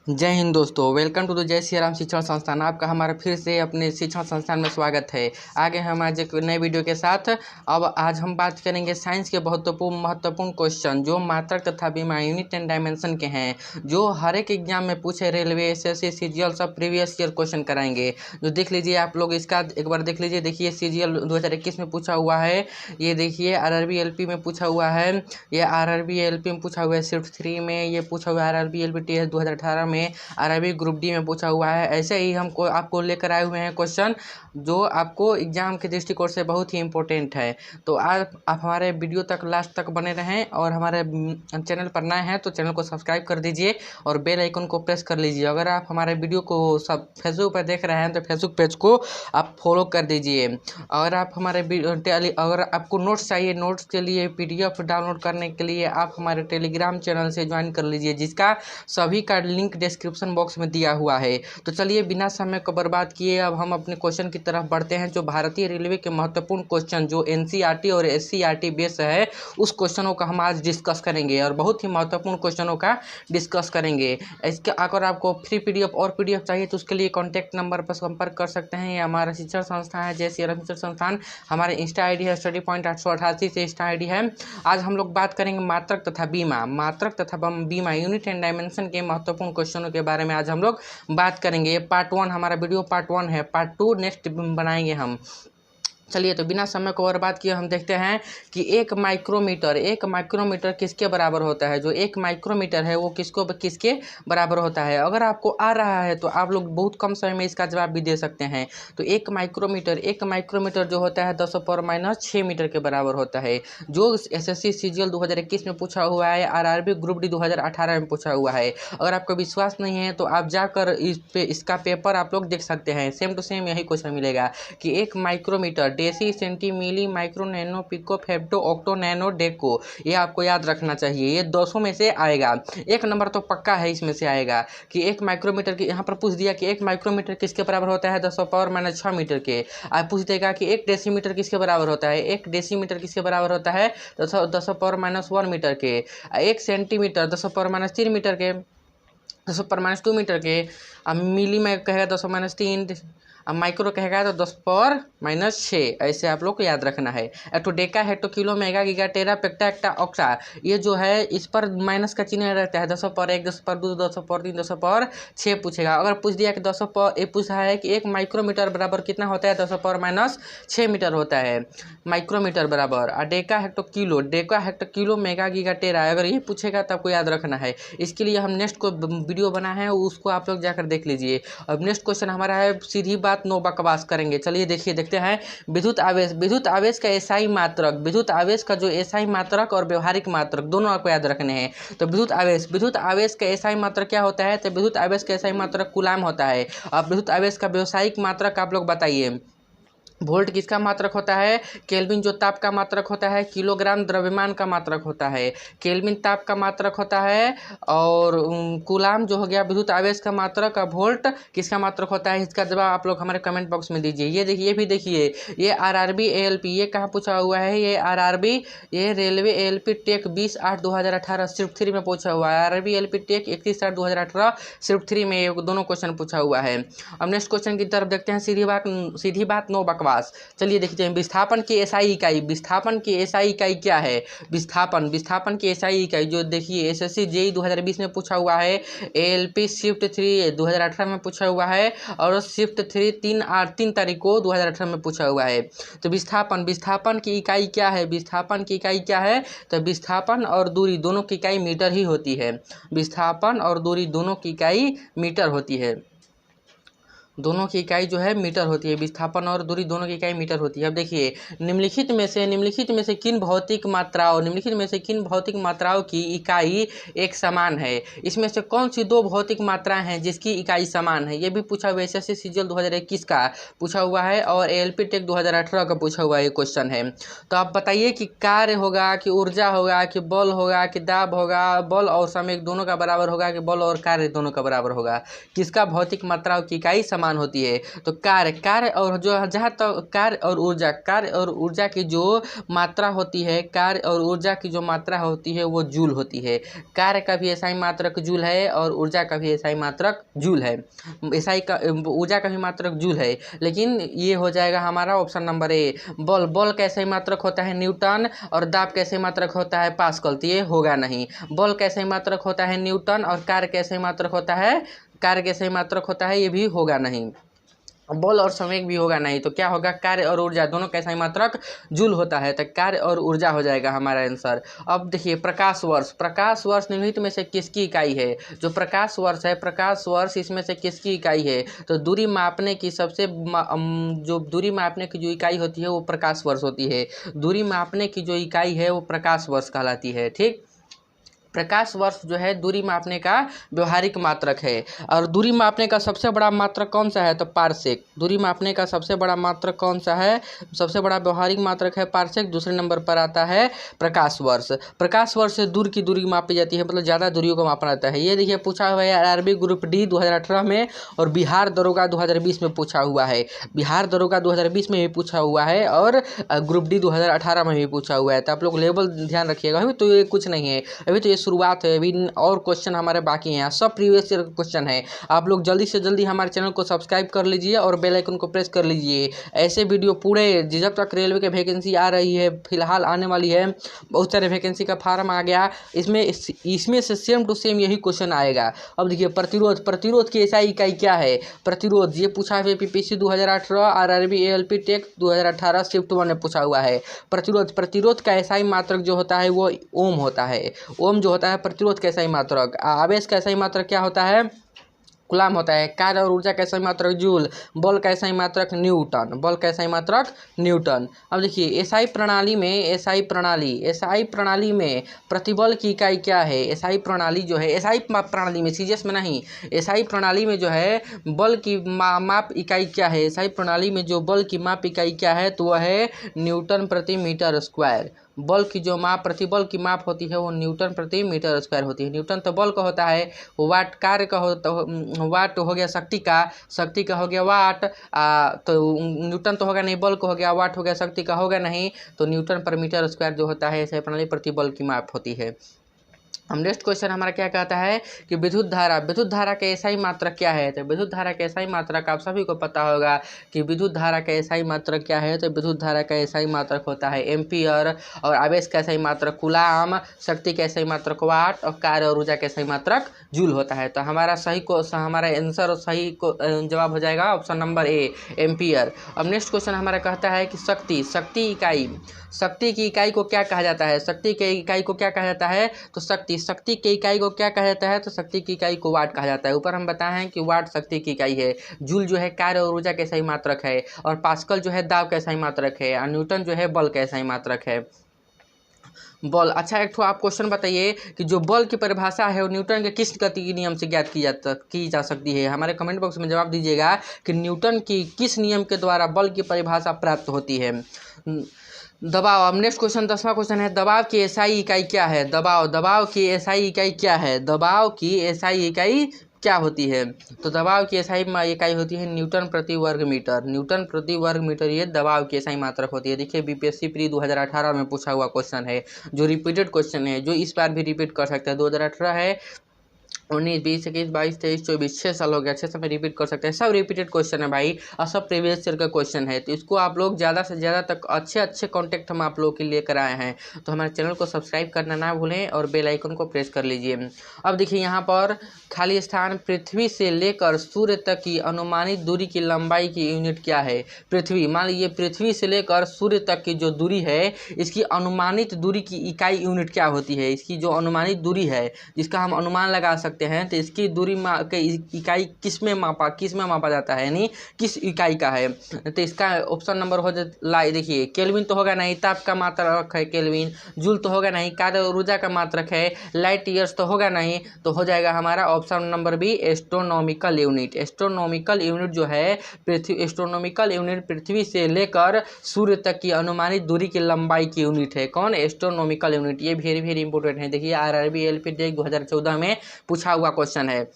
जय हिंद दोस्तों, welcome to the जय सिया राम शिक्षण संस्थान। आपका हमारा फिर से अपने शिक्षण संस्थान में स्वागत है। आगे हम आज एक नए वीडियो के साथ अब आज हम बात करेंगे साइंस के महत्वपूर्ण क्वेश्चन जो मात्रक तथा बीमा यूनिट एंड डायमेंशन के हैं, जो हर एक एग्जाम में पूछे, रेलवे, एसएससी, सीजीएल सब प्रीवियस ईयर क्वेश्चन कराएंगे। जो देख लीजिए आप लोग, इसका एक बार देख लीजिए। देखिए सीजीएल 2021 में पूछा हुआ है, ये देखिए आरआरबी एलपी में पूछा हुआ है, ये आरआरबी एलपी में पूछा हुआ है, शिफ्ट 3 में ये पूछा हुआ है, आरआरबी एलपी टीएस 2018 में, आरआरबी ग्रुप डी में पूछा हुआ है। ऐसे ही हमको आपको लेकर आए हुए हैं क्वेश्चन जो आपको एग्जाम के दृष्टिकोण से बहुत ही इंपॉर्टेंट है। तो आप हमारे वीडियो तक लास्ट तक बने रहें और हमारे चैनल पर नए हैं तो चैनल को सब्सक्राइब कर दीजिए और बेल आइकन को प्रेस कर लीजिए। अगर आप हमारे वीडियो को सब फेसबुक पर देख रहे हैं तो फेसबुक पेज को आप फॉलो कर दीजिए। अगर आप हमारे अगर आपको नोट्स चाहिए, नोट्स के लिए पीडीएफ डाउनलोड करने के लिए आप हमारे टेलीग्राम चैनल से ज्वाइन कर लीजिए, जिसका सभी का लिंक डिस्क्रिप्शन बॉक्स में दिया हुआ है। तो चलिए बिना समय को बर्बाद किए अब हम अपने क्वेश्चन की तरफ बढ़ते हैं। जो भारतीय रेलवे के महत्वपूर्ण क्वेश्चन जो एनसीईआरटी और एससीईआरटी बेस है, उस क्वेश्चनों का हम आज डिस्कस करेंगे और बहुत ही महत्वपूर्ण क्वेश्चनों का डिस्कस करेंगे। इसके अगर आपको फ्री पीडीएफ और पीडीएफ चाहिए तो उसके लिए कॉन्टैक्ट नंबर पर संपर्क कर सकते हैं। ये हमारा शिक्षण संस्थान है, जय सिया राम शिक्षण संस्थान। हमारे इंस्टा आईडी है स्टडी पॉइंट 888 से इंस्टा आईडी है। आज हम लोग बात करेंगे मात्रक तथा बीमा यूनिट एंड डायमेंशन के महत्वपूर्ण क्वेश्चनों के बारे में आज हम लोग बात करेंगे। ये पार्ट 1 हमारा वीडियो पार्ट 1 है, पार्ट 2 नेक्स्ट बनाएंगे हम। चलिए तो बिना समय को बर्बाद किए हम देखते हैं कि एक माइक्रोमीटर किसके बराबर होता है। जो एक माइक्रोमीटर है वो किसके बराबर होता है। अगर आपको आ रहा है तो आप लोग बहुत कम समय में इसका जवाब भी दे सकते हैं। तो एक माइक्रोमीटर जो होता है 10⁻⁻6 मीटर के बराबर होता है। जो एसएससी सीजीएल 2021 में पूछा हुआ है, आरआरबी ग्रुप डी 2018 में पूछा हुआ है। अगर आपको विश्वास नहीं है तो आप जाकर इसका पेपर आप लोग देख सकते हैं। सेम टू सेम यही क्वेश्चन मिलेगा कि एक micrometre deci, centi, milli, micro, nano, pico, femto, octo, nano, deca, ये आपको याद रखना चाहिए। ये 200 में से आएगा। एक नंबर तो पक्का है इसमें से आएगा कि एक माइक्रोमीटर की, यहाँ पर पूछ दिया कि एक माइक्रोमीटर किसके बराबर होता है 10⁻⁻6 मीटर के। आप पूछ देगा कि एक डेसीमीटर किसके बराबर होता है, एक डेसीमीटर किसके बराबर होता है 10⁻⁻1 मीटर के। एक सेंटीमीटर 10⁻⁻3 मीटर के, 10⁻2 मीटर के। अब मिली में कहेगा 10⁻3, अब माइक्रो कहेगा तो 10⁻6। ऐसे आप लोग को याद रखना है। एक तो deca, hecto, kilo, mega, giga, tera, peta, exa, octa, ये जो है इस पर माइनस का चिन्ह रहता है। 10⁻1, 10⁻2, 10⁻3, 10⁻6 पूछेगा। अगर पूछ दिया कि पूछा है कि एक माइक्रोमीटर बराबर कितना होता है 10⁻6 मीटर होता है माइक्रोमीटर बराबर। और deca, hecto, kilo, mega, giga, tera, अगर ये पूछेगा तो आपको याद रखना है। इसके लिए हम नेक्स्ट को वीडियो बनाए हैं, उसको आप लोग जाकर देख लीजिए। अब नेक्स्ट क्वेश्चन हमारा है सीधी बात नो बकवास करेंगे। चलिए देखते हैं विद्युत आवेश का एसआई मात्रक, विद्युत आवेश का जो एसआई मात्रक और व्यवहारिक मात्रक दोनों आपको याद रखने हैं। तो विद्युत आवेश का एसआई मात्रक क्या होता है, तो विद्युत आवेश का एसआई मात्रक कूलाम होता है। अब विद्युत आवेश का व्यवसायिक मात्रक आप लोग बताइए। वोल्ट किसका मात्रक होता है, केल्विन जो ताप का मात्रक होता है, किलोग्राम द्रव्यमान का मात्रक होता है, केल्विन ताप का मात्रक होता है, और कूलाम जो हो गया विद्युत आवेश का मात्रक। वोल्ट किसका मात्रक होता है, इसका जवाब आप लोग हमारे कमेंट बॉक्स में दीजिए। ये देखिए, ये भी देखिए, ये आरआरबी एएलपी, ये कहाँ पूछा हुआ है, ये आरआरबी, ये रेलवे एएलपी टेक 20/8/2018 शिफ्ट 3 में पूछा हुआ है। आरआरबी एएलपी टेक 31/8/2018 शिफ्ट 3 में ये दोनों क्वेश्चन पूछा हुआ है। अब नेक्स्ट क्वेश्चन की तरफ देखते हैं। सीधी बात नो बकवास। चलिए देखते हैं विस्थापन की एसआई इकाई। विस्थापन की एसआई इकाई क्या है, विस्थापन की एसआई इकाई जो देखिए एसएससी जेई 2020 में पूछा हुआ है, एएलपी शिफ्ट 3 2018 में पूछा हुआ है, और शिफ्ट 3 3 तारीख को 2018 में पूछा हुआ है। तो विस्थापन की इकाई क्या है, विस्थापन की इकाई क्या है, तो विस्थापन और दूरी दोनों की इकाई मीटर ही होती है। विस्थापन और दूरी दोनों की इकाई मीटर होती है, दोनों की इकाई जो है मीटर होती है। विस्थापन और दूरी दोनों की इकाई मीटर होती है। अब देखिए निम्नलिखित में से किन भौतिक मात्राओं की इकाई एक समान है। इसमें से कौन सी दो भौतिक मात्राएं हैं जिसकी इकाई समान है। ये भी पूछा हुआ है, एसएससी सीजीएल 2021 का पूछा हुआ है और एएलपी टेक 2018 का पूछा हुआ ये क्वेश्चन है। तो आप बताइए कि कार्य होगा कि ऊर्जा होगा कि बल होगा कि दाब होगा, बल और संवेग दोनों का बराबर होगा कि बल और कार्य दोनों का बराबर होगा। किसका भौतिक मात्राओं की इकाई समान समान होती है। तो कार्य और जो जहाँ तक कार्य और ऊर्जा की जो मात्रा होती है, कार्य और ऊर्जा की जो मात्रा होती है वो जूल होती है। कार्य का भी एसआई मात्रक जूल है और ऊर्जा का भी एसआई मात्रक जूल है। ऊर्जा का भी मात्रक जूल है। लेकिन ये हो जाएगा हमारा ऑप्शन नंबर ए। बल का एसआई मात्रक होता है न्यूटन और दाब का एसआई मात्रक होता है पास्कल। तो ये होगा नहीं। बल का एसआई मात्रक होता है न्यूटन और कार्य का एसआई मात्रक होता है ये भी होगा नहीं। बल और संवेग भी होगा नहीं। तो क्या होगा, कार्य और ऊर्जा दोनों का एसआई मात्रक जूल होता है। तो कार्य और ऊर्जा हो जाएगा हमारा आंसर। अब देखिए प्रकाश वर्ष निम्नलिखित में से किसकी इकाई है। जो प्रकाश वर्ष इसमें से किसकी इकाई है। तो दूरी मापने की जो इकाई होती है वो प्रकाश वर्ष होती है। दूरी मापने की जो इकाई है वो प्रकाश वर्ष कहलाती है। ठीक, प्रकाश वर्ष जो है दूरी मापने का व्यवहारिक मात्रक है। और दूरी मापने का सबसे बड़ा मात्रक कौन सा है, तो पारसेक। दूरी मापने का सबसे बड़ा मात्रक कौन सा है, सबसे बड़ा व्यवहारिक मात्रक है पारसेक। दूसरे नंबर पर आता है प्रकाश वर्ष। प्रकाश वर्ष से दूर की दूरी मापी जाती है, मतलब ज़्यादा दूरियों को मापना जाता है। ये देखिए पूछा हुआ है आरआरबी ग्रुप डी 2018 में और बिहार दरोगा 2020 में पूछा हुआ है। बिहार दरोगा 2020 में भी पूछा हुआ है और ग्रुप डी 2018 में भी पूछा हुआ है। तो आप लोग लेवल ध्यान रखिएगा। अभी तो ये कुछ नहीं है, अभी तो ये शुरुआत है। अभी और क्वेश्चन हमारे बाकी हैं, सब प्रीवियस ईयर क्वेश्चन है। आप लोग जल्दी से जल्दी हमारे चैनल को सब्सक्राइब कर लीजिए और बेल आइकन को प्रेस कर लीजिए। ऐसे वीडियो पूरे जब तक रेलवे के वैकेंसी आ रही है, फिलहाल आने वाली है, बहुत सारे वैकेंसी का फार्म आ गया, इसमें से सेम टू सेम यही क्वेश्चन आएगा। अब देखिए प्रतिरोध की एसआई इकाई क्या है। प्रतिरोध ये पूछा है PPC 2018, RRB ALP tech 2018 shift 1 में पूछा हुआ है। प्रतिरोध का एसआई मात्रक जो होता है वो ओम होता है। ओम जो होता है प्रतिरोध का एसआई मात्रक। आवेश का एसआई मात्रक क्या होता है, कूलाम होता है। कार्य और ऊर्जा का एसआई मात्रक जूल। बल का एसआई मात्रक न्यूटन। अब देखिए एसआई प्रणाली में प्रतिबल की इकाई क्या है। एसआई प्रणाली जो है, एसआई प्रणाली में सीजीएस में नहीं, एसआई प्रणाली में जो है बल की माप इकाई क्या है। एसआई प्रणाली में जो बल की माप इकाई क्या है, तो वह है न्यूटन प्रति मीटर स्क्वायर। बल की जो प्रतिबल की माप होती है वो न्यूटन प्रति मीटर स्क्वायर होती है। न्यूटन तो बल का होता है, वाट कार्य का वाट हो गया शक्ति का हो गया वाट। तो न्यूटन तो होगा नहीं, बल का हो गया, वाट हो गया, शक्ति का होगा नहीं। तो न्यूटन पर मीटर स्क्वायर जो होता है ऐसे प्रणाली प्रतिबल की माप होती है। हम नेक्स्ट क्वेश्चन हमारा क्या कहता है कि विद्युत धारा का एसआई मात्रक क्या है। तो विद्युत धारा का एसआई मात्रक आप सभी को पता होगा कि विद्युत धारा का एसआई मात्रक क्या है। तो विद्युत धारा का एसआई मात्रक होता है एम्पियर और आवेश का एसआई मात्रक कूलाम, शक्ति का एसआई मात्रक वाट और कार्य और ऊर्जा का एसआई मात्रक जूल होता है। तो हमारा आंसर और सही जवाब हो जाएगा ऑप्शन नंबर ए, एम्पियर। अब नेक्स्ट क्वेश्चन हमारा कहता है कि शक्ति की इकाई को क्या कहा जाता है। शक्ति की इकाई को क्या कहा जाता है, तो शक्ति की इकाई को क्या कहा जाता है, तो शक्ति की इकाई को वाट कहा जाता है। ऊपर हम बताए हैं कि वाट शक्ति की इकाई है, जूल जो है कार्य और ऊर्जा का सही मात्रक है और पास्कल जो है दाब का सही मात्रक है और न्यूटन जो है बल का सही मात्रक है। बल, अच्छा एक आप क्वेश्चन बताइए कि जो बल की परिभाषा है वो न्यूटन के किस गति के नियम से ज्ञात की जा सकती है। हमारे कमेंट बॉक्स में जवाब दीजिएगा कि न्यूटन की किस नियम के द्वारा बल की परिभाषा प्राप्त होती है। दबाव। अब नेक्स्ट क्वेश्चन 10वां क्वेश्चन है, दबाव की एसआई इकाई क्या है। दबाव की एसआई इकाई क्या है। दबाव की एसआई इकाई क्या होती है, तो दबाव की एसआई इकाई होती है न्यूटन प्रति वर्ग मीटर। ये दबाव की एसआई मात्रक होती है। देखिए बीपीएससी प्री 2018 में पूछा हुआ क्वेश्चन है, जो रिपीटेड क्वेश्चन है, जो इस बार भी रिपीट कर सकते हैं। 2018 है, 19, 20, 21, 22, 23, 24, 6 साल हो गया, 6 साल में रिपीट कर सकते हैं। सब रिपीटेड क्वेश्चन है भाई और सब प्रीवियस ईयर का क्वेश्चन है। तो इसको आप लोग ज़्यादा से ज़्यादा तक अच्छे कॉन्टेक्ट हम आप लोगों के लिए कराए हैं। तो हमारे चैनल को सब्सक्राइब करना ना भूलें और बेल आइकन को प्रेस कर लीजिए। अब देखिए यहाँ पर खाली स्थान, पृथ्वी से लेकर सूर्य तक की अनुमानित दूरी की लंबाई की यूनिट क्या है। पृथ्वी, मान लीजिए पृथ्वी से लेकर सूर्य तक की जो दूरी है, इसकी अनुमानित दूरी की इकाई यूनिट क्या होती है। इसकी जो अनुमानित दूरी है जिसका हम अनुमान लगा सकते हैं, तो इसकी दूरी इकाई किस में मापा जाता है, यानी किस इकाई का है। तो इसका ऑप्शन नंबर हो जाए, देखिए केल्विन तो होगा नहीं, ताप का मात्रक है केल्विन, जूल तो होगा नहीं, कार्य और ऊर्जा का मात्रक है, लाइट ईयर्स तो होगा नहीं। तो हो जाएगा हमारा option number b, astronomical unit. Astronomical unit जो है एस्ट्रोनॉमिकल यूनिट पृथ्वी से लेकर सूर्य तक की अनुमानित दूरी की लंबाई की यूनिट है। कौन, एस्ट्रोनॉमिकल यूनिट। ये वेरी इंपॉर्टेंट है। देखिए आरआरबी एलपी 2014 में पूछा हुआ क्वेश्चन है।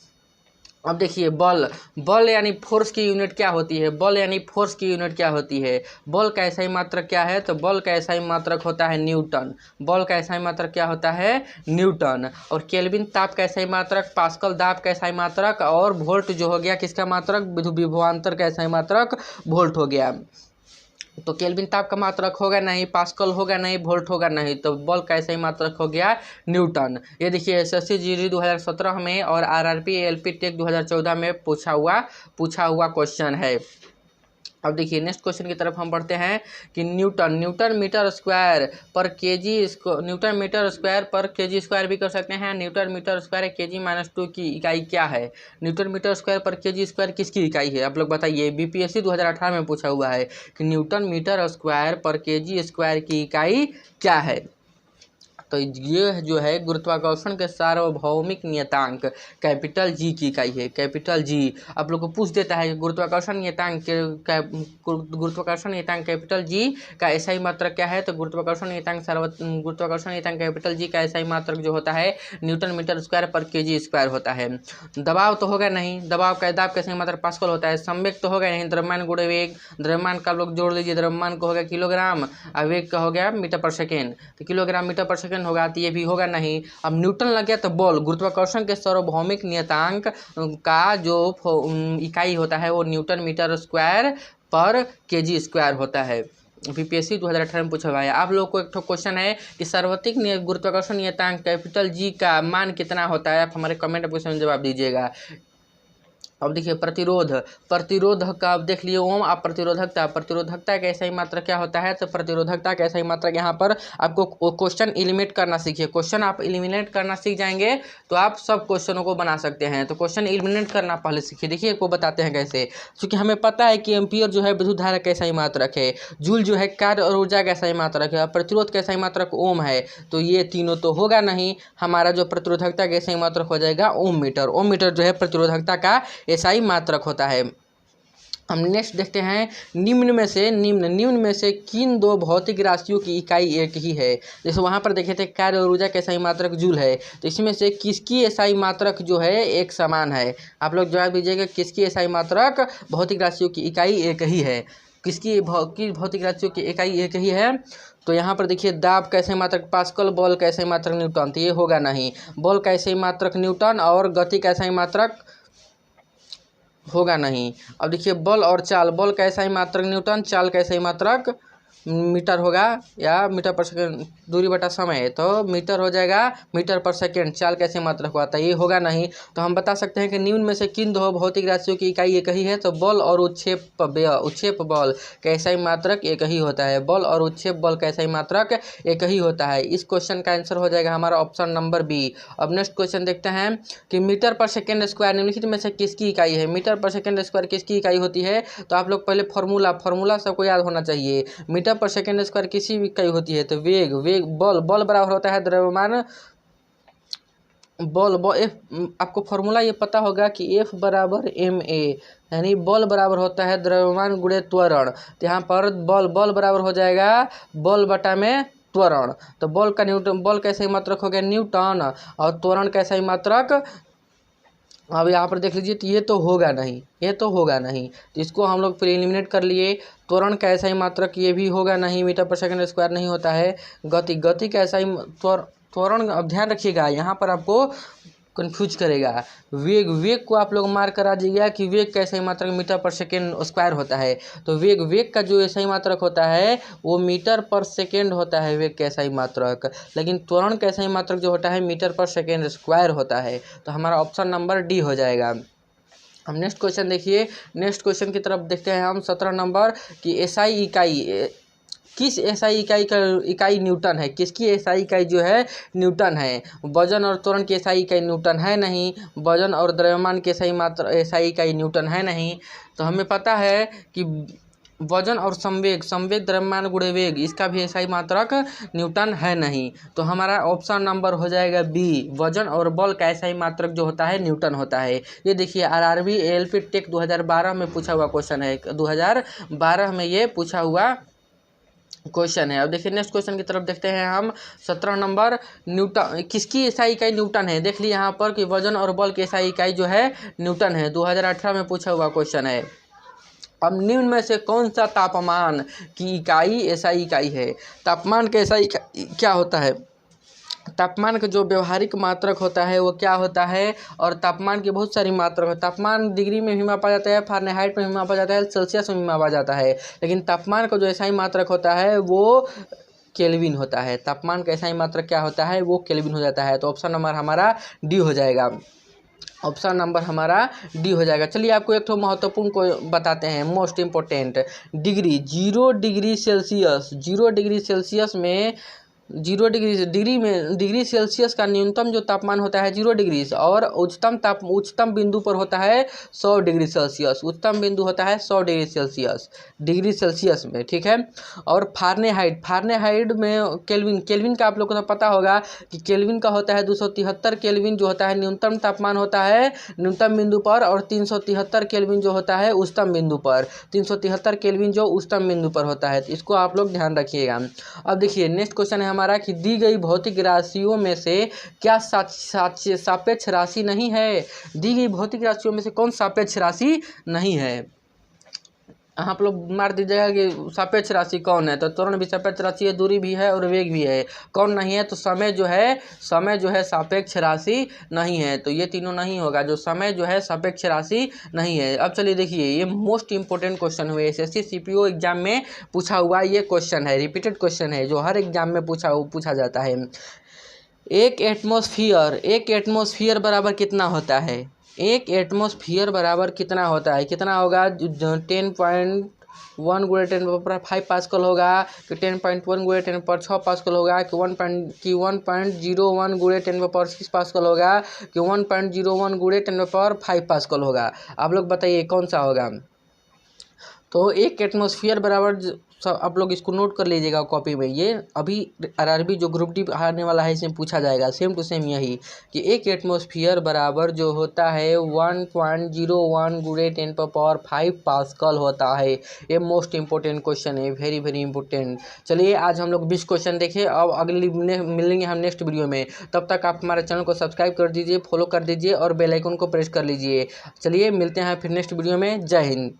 अब देखिए बल, बल यानी फोर्स की यूनिट क्या होती है, बल यानी फोर्स की यूनिट क्या होती है। बल का ऐसा ही मात्रक क्या है, तो बल का ऐसा ही मात्रक होता है न्यूटन। बल का ऐसा ही मात्रक क्या होता है, न्यूटन। और केल्विन ताप का ऐसा ही मात्रक, पास्कल दाब का ऐसा ही मात्रक, और वोल्ट जो हो गया किसका मात्रक, विभवांतर का ऐसा ही मात्रक वोल्ट हो गया। तो केल्विन ताप का मात्रक होगा नहीं, पास्कल होगा नहीं, वोल्ट होगा नहीं, तो बल का ऐसा ही मात्रक हो गया न्यूटन। ये देखिए एसएससी जीडी 2017 में और आरआरपी एलपी टेक 2014 में पूछा हुआ क्वेश्चन है। अब देखिए नेक्स्ट क्वेश्चन की तरफ हम बढ़ते हैं कि न्यूटन मीटर स्क्वायर पर केजी, न्यूटन मीटर स्क्वायर पर केजी स्क्वायर भी कर सकते हैं। न्यूटन मीटर स्क्वायर kg-2 की इकाई क्या है। न्यूटन मीटर स्क्वायर पर केजी स्क्वायर किसकी इकाई है, आप लोग बताइए। बीपीएससी 2018 में पूछा हुआ है कि न्यूटन मीटर स्क्वायर पर केजी स्क्वायर की इकाई क्या है। तो ये जो है गुरुत्वाकर्षण के सार्वभौमिक नियतांक कैपिटल जी की इकाई है, कैपिटल जी। आप लोग को पूछ देता है कि गुरुत्वाकर्षण नियतांक कैपिटल जी का ऐसा ही मात्रक क्या है, तो गुरुत्वाकर्षण नियतांक कैपिटल जी का ऐसा ही मात्रक जो होता है न्यूटन मीटर स्क्वायर पर केजी स्क्वायर होता है। दबाव तो होगा नहीं, दबाव का दाब का ऐसा ही मात्रक पास्कल होता है। संवेग तो होगा नहीं, द्रव्यमान गुणे वेग, द्रव्यमान का लोग जोड़ लीजिए, द्रव्यमान को होगा किलोग्राम और वेग का हो गया मीटर पर सेकेंड, तो किलोग्राम मीटर पर सेकेंड होगा, तो ये भी होगा नहीं। अब न्यूटन लग गया तो बल, गुरुत्वाकर्षण के सार्वभौमिक नियतांक का जो इकाई होता है वो न्यूटन मीटर स्क्वायर पर केजी स्क्वायर होता है। बीपीएससी 2018 में पूछा हुआ है। आप लोग को एक क्वेश्चन है कि सार्वत्रिक गुरुत्वाकर्षण नियतांक कैपिटल जी का मान कितना होता है, आप हमारे कमेंट बॉक्स में जवाब दीजिएगा। अब देखिए प्रतिरोध का अब देख लिए ओम। आप प्रतिरोधकता का ऐसा ही मात्रा क्या होता है, तो प्रतिरोधकता का ऐसा ही मात्रा यहाँ पर आपको क्वेश्चन एलिमिनेट करना सीखिए। क्वेश्चन आप एलिमिनेट करना सीख जाएंगे तो आप सब क्वेश्चनों को बना सकते हैं। तो क्वेश्चन एलिमिनेट करना पहले सीखिए। देखिए को बताते हैं कैसे, क्योंकि हमें पता है कि एम्पियर जो है विद्युत धारा का ऐसा ही मात्रक है, जूल जो है कार्य और ऊर्जा का ऐसा ही मात्रक है, प्रतिरोध का ऐसा ही मात्रक ओम है। तो ये तीनों तो होगा नहीं, हमारा जो प्रतिरोधकता का ऐसा ही मात्रक हो जाएगा ओम मीटर। ओम मीटर जो है प्रतिरोधकता का ऐसा ही मात्रक होता है। हम नेक्स्ट देखते हैं निम्न में से किन दो भौतिक राशियों की इकाई एक ही है। जैसे वहाँ पर देखे थे कार्य और ऊर्जा का ऐसा ही मात्रक जूल है, तो इसमें से किसकी ऐसा ही मात्रक जो है एक समान है। आप लोग जवाब दीजिएगा किसकी ऐसा ही मात्रक भौतिक राशियों की इकाई एक ही है, किसकी भौतिक राशियों की इकाई एक ही है। तो यहाँ पर देखिए दाब कैसे मात्रक पास्कल, बल कैसे मात्रक न्यूटन, तो ये होगा नहीं। बल कैसे मात्रक न्यूटन और गति कैसा ही मात्रक होगा नहीं। अब देखिए बल और चाल, बल कैसा ही मात्रक न्यूटन, चाल कैसा ही मात्रक मीटर होगा या मीटर पर सेकेंड, दूरी बटा समय, तो मीटर हो जाएगा मीटर पर सेकेंड। चाल कैसे मात्रक हुआ था, ये होगा नहीं। तो हम बता सकते हैं कि निम्न में से किन दो भौतिक राशियों की इकाई एक ही है, तो बल और उत्क्षेप बल कैसा ही मात्रक एक ही होता है। बल और उत्क्षेप बल कैसा ही मात्रक एक ही होता है। इस क्वेश्चन का आंसर हो जाएगा हमारा ऑप्शन नंबर बी। अब नेक्स्ट क्वेश्चन देखते हैं कि मीटर पर सेकेंड स्क्वायर निम्नलिखित में से किसकी इकाई है। मीटर पर सेकेंड स्क्वायर किसकी इकाई होती है, तो आप लोग पहले फॉर्मूला सबको याद होना चाहिए। मीटर पर सेकेंड स्क्वायर किसी भी इकाई होती है, तो वेग बल बराबर होता है द्रव्यमान बल आपको फॉर्मूला ये पता होगा कि F बराबर ma, यानी बल बराबर होता है द्रव्यमान गुणे त्वरण। तो यहाँ पर बल बराबर हो जाएगा बल बटा में त्वरण। तो बल कैसे ही मात्रक हो गया न्यूटन और त्वरण कैसा ही मात्रक। अब यहाँ पर देख लीजिए, तो ये तो होगा नहीं, तो इसको हम लोग फिर एलिमिनेट कर लिए। त्वरण का ऐसा ही मात्रक ये भी होगा नहीं, मीटर पर सेकंड स्क्वायर नहीं होता है। गति का ऐसा ही त्वरण, अब ध्यान रखिएगा यहाँ पर आपको कंफ्यूज करेगा। वेग को आप लोग मार्क करा दीजिएगा कि वेग का ऐसा ही मात्रक मीटर पर सेकेंड स्क्वायर होता है। तो वेग का जो ऐसा ही मात्रक होता है वो मीटर पर सेकेंड होता है, वेग का ऐसा ही मात्रक। लेकिन त्वरण का ऐसा ही मात्रक जो होता है मीटर पर सेकेंड स्क्वायर होता है। तो हमारा ऑप्शन नंबर डी हो जाएगा। हम नेक्स्ट क्वेश्चन देखिए, नेक्स्ट क्वेश्चन की तरफ देखते हैं हम 17 नंबर की एसआई इकाई, किस एसआई इकाई का इकाई न्यूटन है। किसकी एसआई इकाई जो है न्यूटन है। वजन और त्वरण की एसआई इकाई न्यूटन है नहीं, वजन और द्रव्यमान की एसआई इकाई न्यूटन है नहीं। तो हमें पता है कि वजन और संवेग द्रव्यमान गुणे वेग, इसका भी एसआई मात्रक न्यूटन है नहीं। तो हमारा ऑप्शन नंबर हो जाएगा बी, वजन और बल का एसआई मात्रक जो होता है न्यूटन होता है। ये देखिए आरआरबी एएलपी टेक 2012 में पूछा हुआ क्वेश्चन है, 2012 में ये पूछा हुआ क्वेश्चन है। अब देखिए नेक्स्ट क्वेश्चन की तरफ देखते हैं हम। 17 नंबर, न्यूटन किसकी एसआई इकाई न्यूटन है। देख ली यहाँ पर कि वजन और बल की एसआई इकाई जो है न्यूटन है। 2018 में पूछा हुआ क्वेश्चन है। अब निम्न में से कौन सा तापमान की इकाई एसआई इकाई है। तापमान का एसआई इकाई क्या होता है। तापमान का जो व्यवहारिक मात्रक होता है वो क्या होता है, और तापमान की बहुत सारी मात्रक है। तापमान डिग्री में भी मापा जाता है, फ़ारेनहाइट में भी मापा जाता है, सेल्सियस में भी मापा जाता है, लेकिन तापमान का जो एसआई मात्रक होता है वो केल्विन होता है। तापमान का एसआई मात्रक क्या होता है, वो केल्विन हो जाता है। तो ऑप्शन नंबर हमारा डी हो जाएगा। ऑप्शन नंबर हमारा डी हो जाएगा। चलिए आपको एक तो महत्वपूर्ण को बताते हैं, most important. Degree, 0 degree Celsius में 0 डिग्री सेल्सियस का न्यूनतम जो तापमान होता है 0 डिग्री, और उच्चतम बिंदु पर होता है 100 डिग्री सेल्सियस। उच्चतम बिंदु होता है 100 डिग्री सेल्सियस में, ठीक है। और फारेनहाइट में केल्विन का आप लोग को तो पता होगा कि केल्विन का होता है 273 केल्विन जो होता है न्यूनतम तापमान होता है न्यूनतम बिंदु पर, और 373 केल्विन जो होता है उच्चतम बिंदु पर। 373 केल्विन जो उच्चतम बिंदु पर होता है, इसको आप लोग ध्यान रखिएगा। अब देखिए नेक्स्ट क्वेश्चन है हमारा कि दी गई भौतिक राशियों में से क्या सापेक्ष राशि नहीं है। दी गई भौतिक राशियों में से कौन सापेक्ष राशि नहीं है। आप लोग मार दीजिएगा कि सापेक्ष राशि कौन है, तो त्वरण भी सापेक्ष राशि है, दूरी भी है और वेग भी है। कौन नहीं है, तो समय जो है सापेक्ष राशि नहीं है। तो ये तीनों नहीं होगा, जो समय जो है सापेक्ष राशि नहीं है। अब चलिए देखिए, ये मोस्ट इंपोर्टेंट क्वेश्चन हुए एसएससी सीपीओ एग्जाम में पूछा हुआ ये क्वेश्चन है, रिपीटेड क्वेश्चन है जो हर एग्जाम में पूछा जाता है। एक एटमॉस्फेयर बराबर कितना होता है। एक एटमॉस्फेयर बराबर कितना होता है, कितना होगा। 10.1 गुणे 10⁵ पास्कल होगा, कि 10.1 गुणे 10⁶ पास्कल होगा, कि 1.01 गुणे 10⁻⁶ पास्कल होगा, कि 1.01 गुणे 10⁵ पास्कल होगा। आप लोग बताइए कौन सा होगा। तो एक एटमॉस्फेयर बराबर आप लोग इसको नोट कर लीजिएगा कॉपी में। ये अभी आरआरबी जो ग्रुप डी आने वाला है इसमें पूछा जाएगा, सेम टू सेम यही, कि एक एटमॉस्फेयर बराबर जो होता है 1.01 गुणे 10⁵ पास्कल होता है। ये मोस्ट इंपॉर्टेंट क्वेश्चन है, वेरी वेरी इंपॉर्टेंट। चलिए आज हम लोग 20 क्वेश्चन देखें। अब अगली मिलेंगे हम नेक्स्ट वीडियो में। तब तक आप हमारे चैनल को सब्सक्राइब कर दीजिए, फॉलो कर दीजिए और बेल आइकन को प्रेस कर लीजिए। चलिए मिलते हैं फिर नेक्स्ट वीडियो में। जय हिंद।